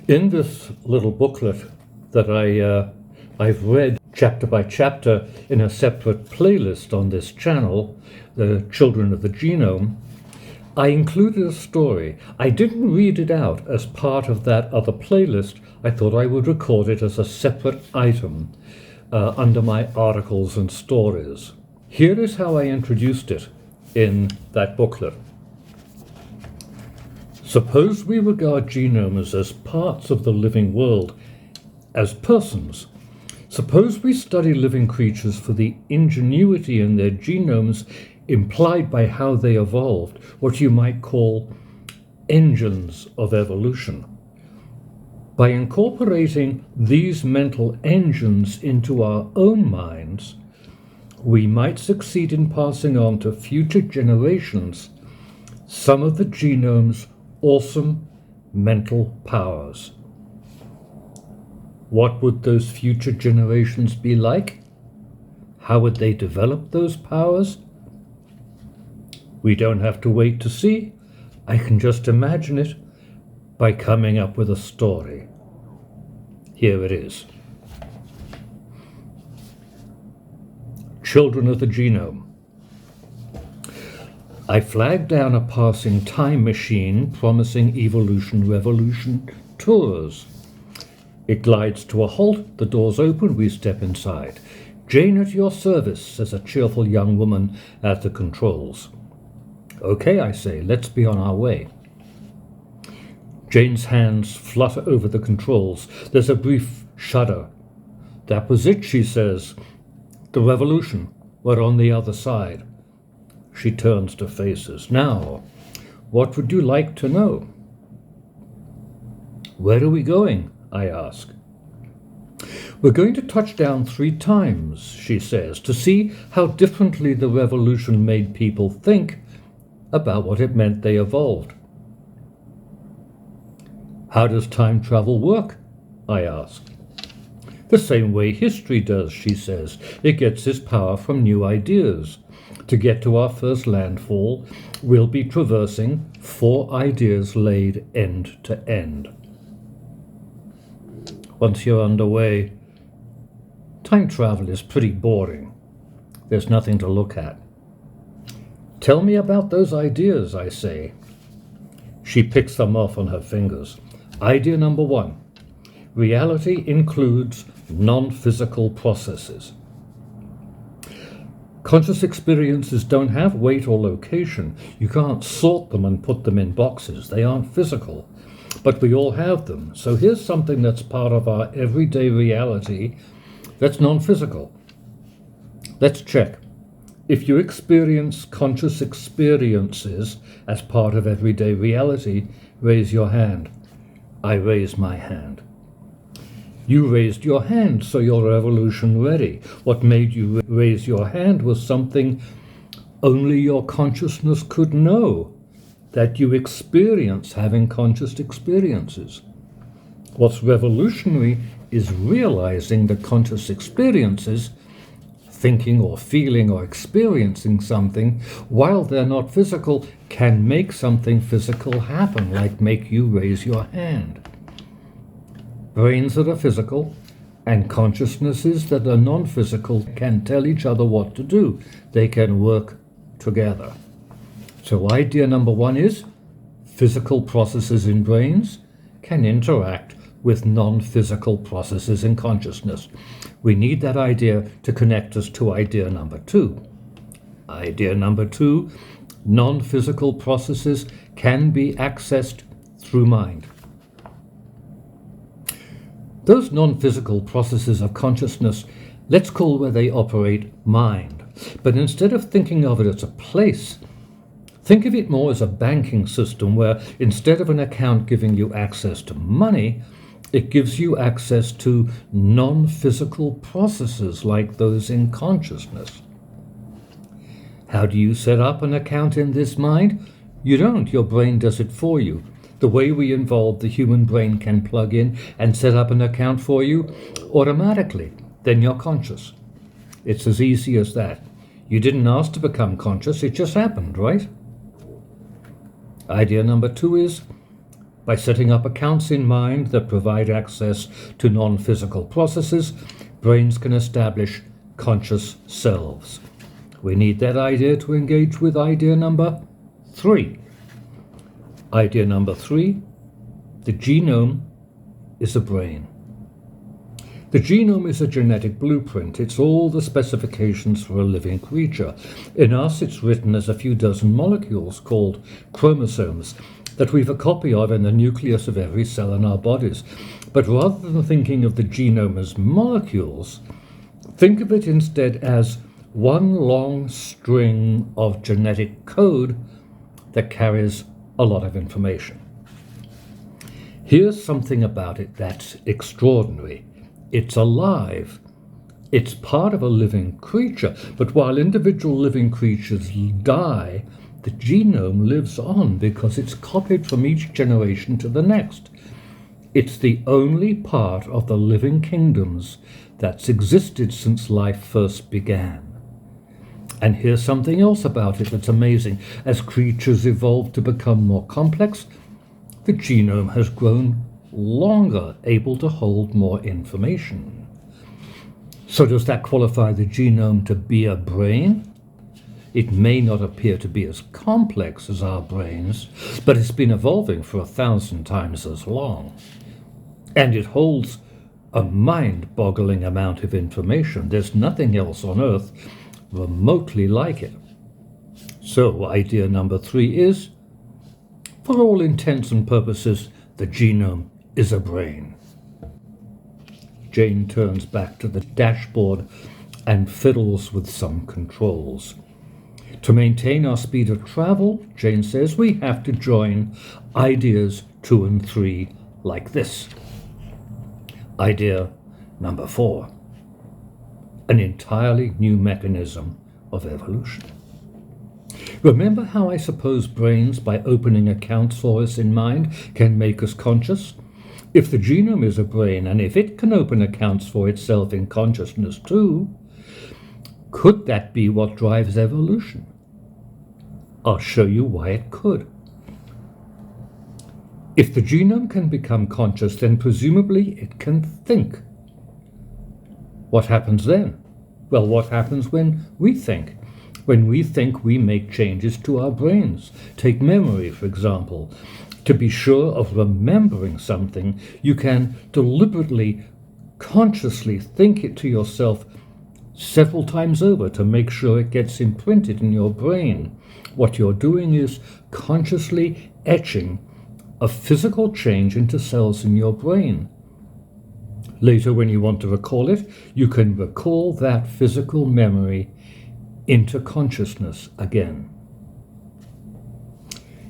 In this little booklet that I've read chapter by chapter in a separate playlist on this channel, The Children of the Genome, I included a story. I didn't read it out as part of that other playlist. I thought I would record it as a separate item under my articles and stories. Here is how I introduced it in that booklet. Suppose we regard genomes as parts of the living world, as persons. Suppose we study living creatures for the ingenuity in their genomes implied by how they evolved, what you might call engines of evolution. By incorporating these mental engines into our own minds, we might succeed in passing on to future generations some of the genome's awesome mental powers. What would those future generations be like? How would they develop those powers? We don't have to wait to see. I can just imagine it by coming up with a story. Here it is. Children of the Genome. I flagged down a passing time machine promising evolution-revolution tours. It glides to a halt, the doors open, we step inside. "Jane at your service," says a cheerful young woman at the controls. "Okay," I say, "let's be on our way." Jane's hands flutter over the controls. There's a brief shudder. "That was it," she says. "The revolution. We're on the other side." She turns to faces. "Now, what would you like to know?" "Where are we going?" I ask. "We're going to touch down 3 times, she says, to see how differently the revolution made people think about what it meant they evolved. "How does time travel work?" I ask. "The same way history does," she says. "It gets its power from new ideas. To get to our first landfall, we'll be traversing 4 ideas laid end to end." Once you're underway, time travel is pretty boring. There's nothing to look at. "Tell me about those ideas," I say. She picks them off on her fingers. Idea number 1. Reality includes non-physical processes. Conscious experiences don't have weight or location. You can't sort them and put them in boxes. They aren't physical. But we all have them. So here's something that's part of our everyday reality that's non-physical. Let's check. If you experience conscious experiences as part of everyday reality, raise your hand. I raise my hand. You raised your hand, so you're revolution ready. What made you raise your hand was something only your consciousness could know, that you experience having conscious experiences. What's revolutionary is realizing that conscious experiences, thinking or feeling or experiencing something, while they're not physical, can make something physical happen, like make you raise your hand. Brains that are physical and consciousnesses that are non-physical can tell each other what to do. They can work together. So idea number 1 is physical processes in brains can interact with non-physical processes in consciousness. We need that idea to connect us to idea number 2. Idea number 2, non-physical processes can be accessed through mind. Those non-physical processes of consciousness, let's call where they operate mind. But instead of thinking of it as a place, think of it more as a banking system where instead of an account giving you access to money, it gives you access to non-physical processes like those in consciousness. How do you set up an account in this mind? You don't. Your brain does it for you. The way we involve the human brain can plug in and set up an account for you automatically. Then you're conscious. It's as easy as that. You didn't ask to become conscious, it just happened, right? Idea number 2 is By setting up accounts in mind that provide access to non-physical processes, brains can establish conscious selves. We need that idea to engage with idea number 3. Idea number 3, the genome is a brain. The genome is a genetic blueprint. It's all the specifications for a living creature. In us, it's written as a few dozen molecules called chromosomes that we've a copy of in the nucleus of every cell in our bodies. But rather than thinking of the genome as molecules, think of it instead as one long string of genetic code that carries a lot of information. Here's something about it that's extraordinary. It's alive. It's part of a living creature, but while individual living creatures die, the genome lives on because it's copied from each generation to the next. It's the only part of the living kingdoms that's existed since life first began. And here's something else about it that's amazing. As creatures evolve to become more complex, the genome has grown longer, able to hold more information. So does that qualify the genome to be a brain? It may not appear to be as complex as our brains, but it's been evolving for 1,000 times as long. And it holds a mind-boggling amount of information. There's nothing else on Earth remotely like it. So idea number 3 is, for all intents and purposes, the genome is a brain. Jane turns back to the dashboard and fiddles with some controls. To maintain our speed of travel, Jane says, we have to join ideas 2 and 3 like this. Idea number 4, an entirely new mechanism of evolution. Remember how I suppose brains, by opening accounts for us in mind, can make us conscious? If the genome is a brain, and if it can open accounts for itself in consciousness too, could that be what drives evolution? I'll show you why it could. If the genome can become conscious, then presumably it can think. What happens then? Well, what happens when we think? When we think, we make changes to our brains. Take memory, for example. To be sure of remembering something, you can deliberately, consciously think it to yourself several times over to make sure it gets imprinted in your brain. What you're doing is consciously etching a physical change into cells in your brain. Later, when you want to recall it, you can recall that physical memory into consciousness again.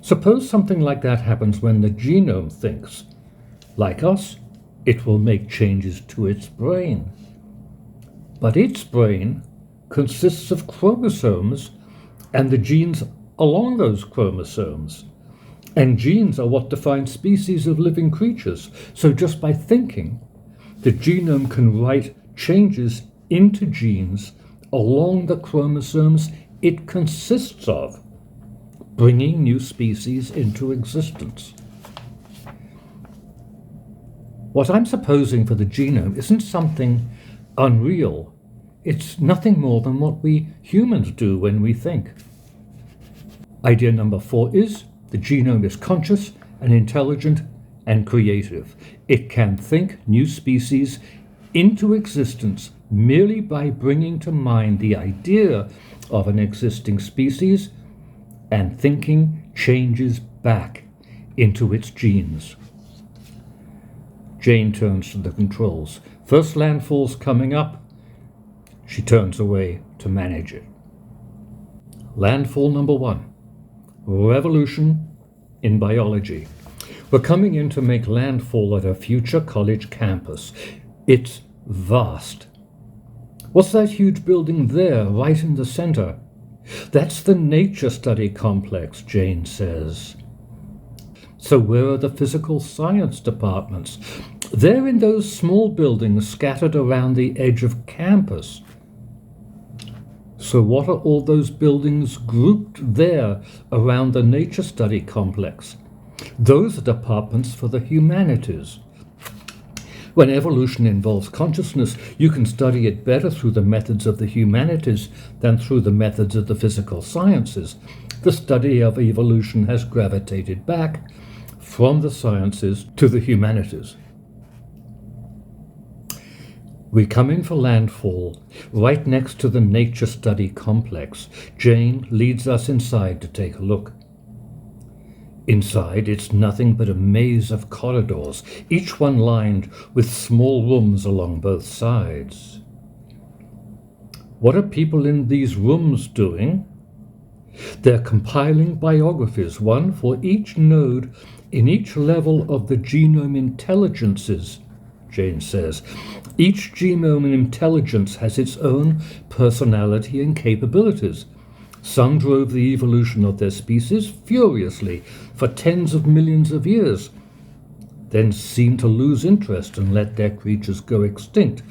Suppose something like that happens when the genome thinks. Like us, it will make changes to its brain. But its brain consists of chromosomes and the genes along those chromosomes. And genes are what define species of living creatures. So just by thinking, the genome can write changes into genes along the chromosomes it consists of, bringing new species into existence. What I'm supposing for the genome isn't something unreal. It's nothing more than what we humans do when we think. Idea number 4 is, the genome is conscious and intelligent and creative. It can think new species into existence merely by bringing to mind the idea of an existing species and thinking changes back into its genes. Jane turns to the controls. First landfall's coming up. She turns away to manage it. Landfall number 1. Revolution in biology. We're coming in to make landfall at a future college campus. It's vast. What's that huge building there, right in the center? That's the Nature Study Complex, Jane says. So where are the physical science departments? They're in those small buildings scattered around the edge of campus. So what are all those buildings grouped there around the Nature Study Complex? Those are departments for the humanities. When evolution involves consciousness, you can study it better through the methods of the humanities than through the methods of the physical sciences. The study of evolution has gravitated back from the sciences to the humanities. We come in for landfall, right next to the nature study complex. Jane leads us inside to take a look. Inside, it's nothing but a maze of corridors, each one lined with small rooms along both sides. What are people in these rooms doing? They're compiling biographies, one for each node in each level of the genome intelligences, Jane says. Each genome intelligence has its own personality and capabilities. Some drove the evolution of their species furiously for tens of millions of years, then seemed to lose interest and let their creatures go extinct,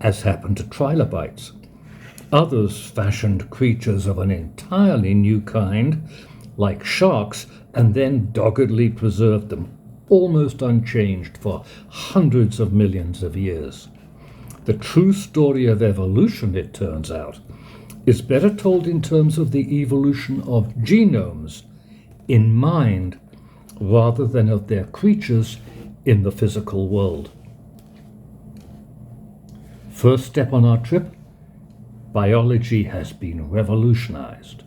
as happened to trilobites. Others fashioned creatures of an entirely new kind, like sharks, and then doggedly preserved them, almost unchanged for hundreds of millions of years. The true story of evolution, it turns out, is better told in terms of the evolution of genomes in mind rather than of their creatures in the physical world. First step on our trip, biology has been revolutionized.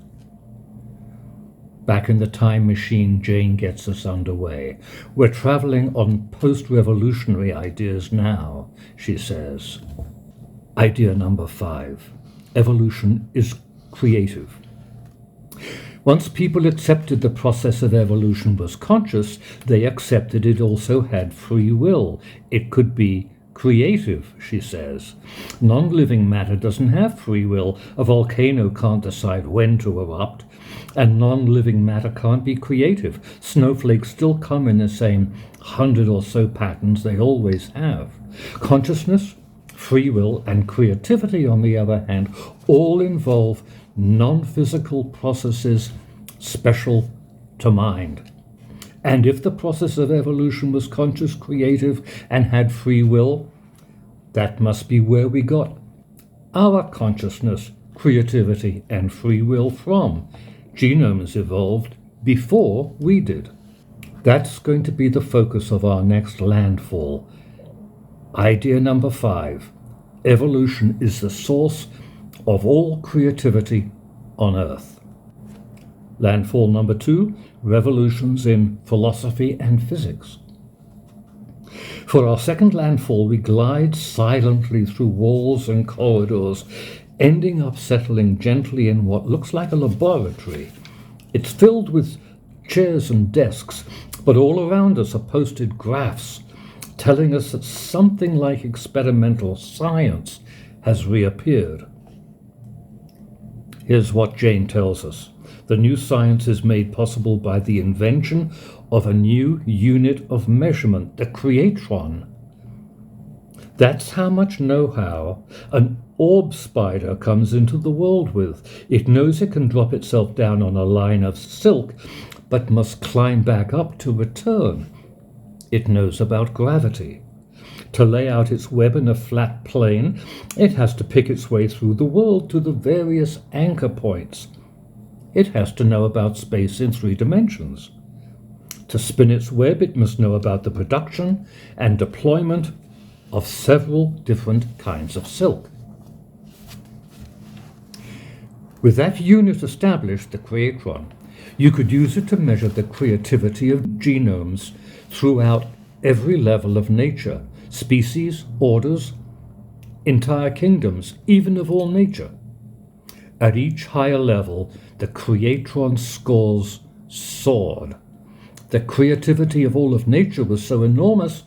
Back in the time machine, Jane gets us underway. We're traveling on post-revolutionary ideas now, she says. Idea number 5. Evolution is creative. Once people accepted the process of evolution was conscious, they accepted it also had free will. It could be creative, she says. Non-living matter doesn't have free will. A volcano can't decide when to erupt, and non-living matter can't be creative. Snowflakes still come in the same 100 or so patterns they always have. Consciousness, free will, and creativity, on the other hand, all involve non-physical processes special to mind. And if the process of evolution was conscious, creative, and had free will, that must be where we got our consciousness, creativity, and free will from. Genomes evolved before we did. That's going to be the focus of our next landfall. Idea number 5. Evolution is the source of all creativity on Earth. Landfall number 2. Revolutions in philosophy and physics. For our second landfall, we glide silently through walls and corridors, ending up settling gently in what looks like a laboratory. It's filled with chairs and desks, but all around us are posted graphs telling us that something like experimental science has reappeared. Here's what Jane tells us. The new science is made possible by the invention of a new unit of measurement, the creatron. That's how much know-how an orb spider comes into the world with. It knows it can drop itself down on a line of silk, but must climb back up to return. It knows about gravity. To lay out its web in a flat plane, it has to pick its way through the world to the various anchor points. It has to know about space in 3 dimensions. To spin its web, it must know about the production and deployment of several different kinds of silk. With that unit established, the creatron, you could use it to measure the creativity of genomes throughout every level of nature, species, orders, entire kingdoms, even of all nature. At each higher level, the creatron scores soared. The creativity of all of nature was so enormous,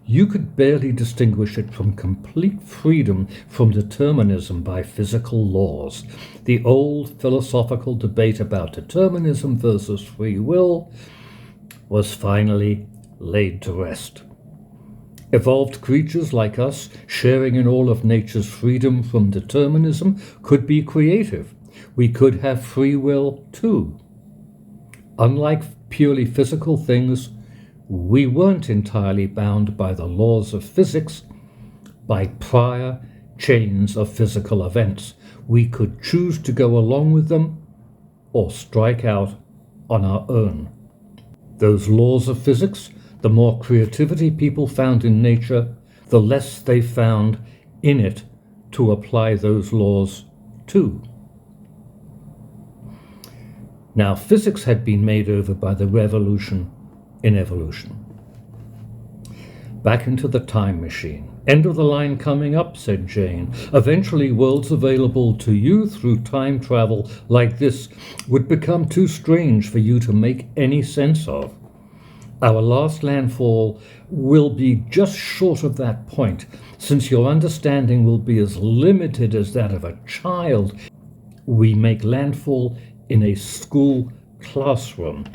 you could barely distinguish it from complete freedom from determinism by physical laws. The old philosophical debate about determinism versus free will was finally laid to rest. Evolved creatures like us, sharing in all of nature's freedom from determinism, could be creative. We could have free will too. Unlike purely physical things, we weren't entirely bound by the laws of physics, by prior chains of physical events. We could choose to go along with them or strike out on our own. Those laws of physics, the more creativity people found in nature, the less they found in it to apply those laws to. Now, physics had been made over by the revolution in evolution. Back into the time machine. End of the line coming up, said Jane. Eventually, worlds available to you through time travel like this would become too strange for you to make any sense of. Our last landfall will be just short of that point, since your understanding will be as limited as that of a child. We make landfall in a school classroom.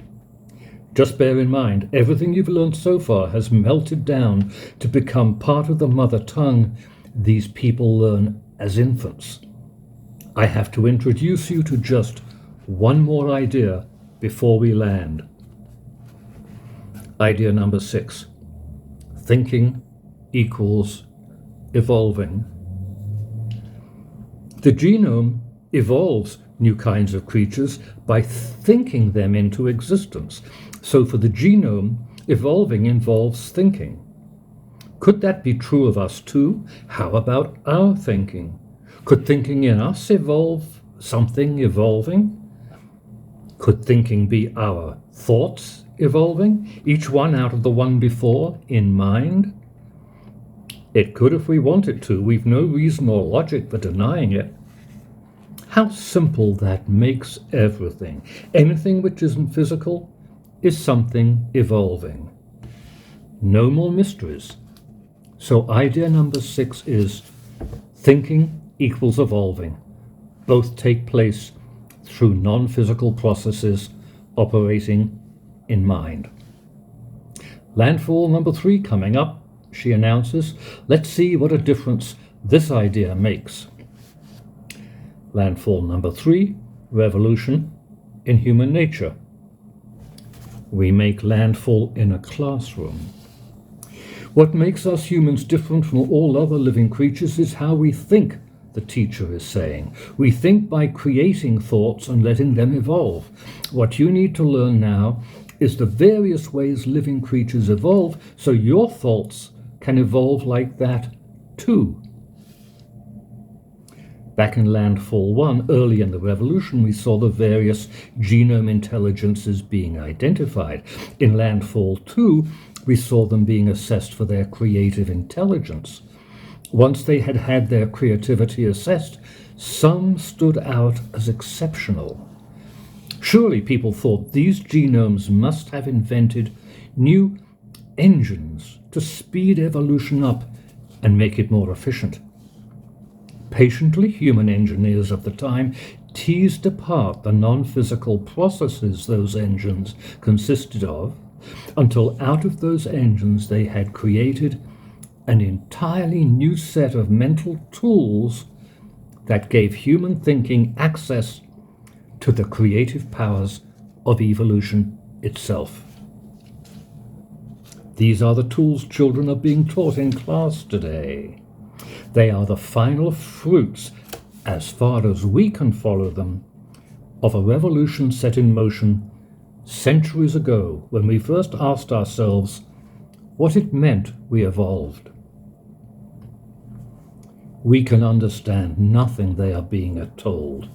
Just bear in mind, everything you've learned so far has melted down to become part of the mother tongue these people learn as infants. I have to introduce you to just one more idea before we land. Idea number 6. Thinking equals evolving. The genome evolves new kinds of creatures by thinking them into existence. So for the genome, evolving involves thinking. Could that be true of us too? How about our thinking? Could thinking in us evolve something evolving? Could thinking be our thoughts evolving, each one out of the one before in mind? It could if we wanted to. We've no reason or logic for denying it. How simple that makes everything. Anything which isn't physical is something evolving. No more mysteries. So idea number 6 is thinking equals evolving. Both take place through non-physical processes operating in mind. Landfall number 3 coming up, she announces. Let's see what a difference this idea makes. Landfall number 3, revolution in human nature. We make landfall in a classroom. What makes us humans different from all other living creatures is how we think, the teacher is saying. We think by creating thoughts and letting them evolve. What you need to learn now is the various ways living creatures evolve, so your thoughts can evolve like that too. Back in Landfall 1, early in the revolution, we saw the various genome intelligences being identified. In Landfall 2, we saw them being assessed for their creative intelligence. Once they had had their creativity assessed, some stood out as exceptional. Surely people thought these genomes must have invented new engines to speed evolution up and make it more efficient. Patiently, human engineers of the time teased apart the non-physical processes those engines consisted of, until out of those engines they had created an entirely new set of mental tools that gave human thinking access to the creative powers of evolution itself. These are the tools children are being taught in class today. They are the final fruits, as far as we can follow them, of a revolution set in motion centuries ago when we first asked ourselves what it meant we evolved. We can understand nothing they are being told.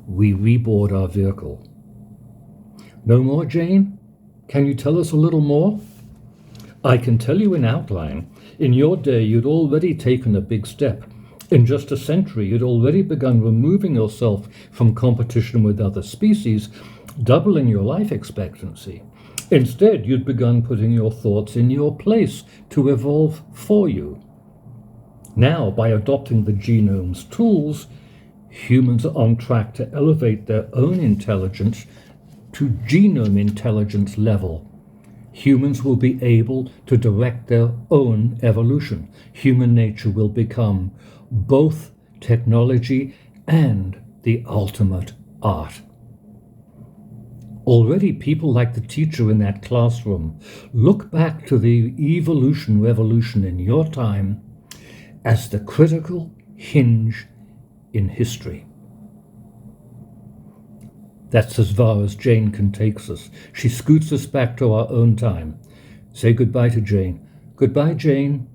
We reboard our vehicle. No more, Jane? Can you tell us a little more? I can tell you in outline. In your day, you'd already taken a big step. In just a century, you'd already begun removing yourself from competition with other species, doubling your life expectancy. Instead, you'd begun putting your thoughts in your place to evolve for you. Now, by adopting the genome's tools, humans are on track to elevate their own intelligence to genome intelligence level. Humans will be able to direct their own evolution. Human nature will become both technology and the ultimate art. Already people like the teacher in that classroom look back to the evolution revolution in your time as the critical hinge in history. That's as far as Jane can take us. She scoots us back to our own time. Say goodbye to Jane. Goodbye, Jane.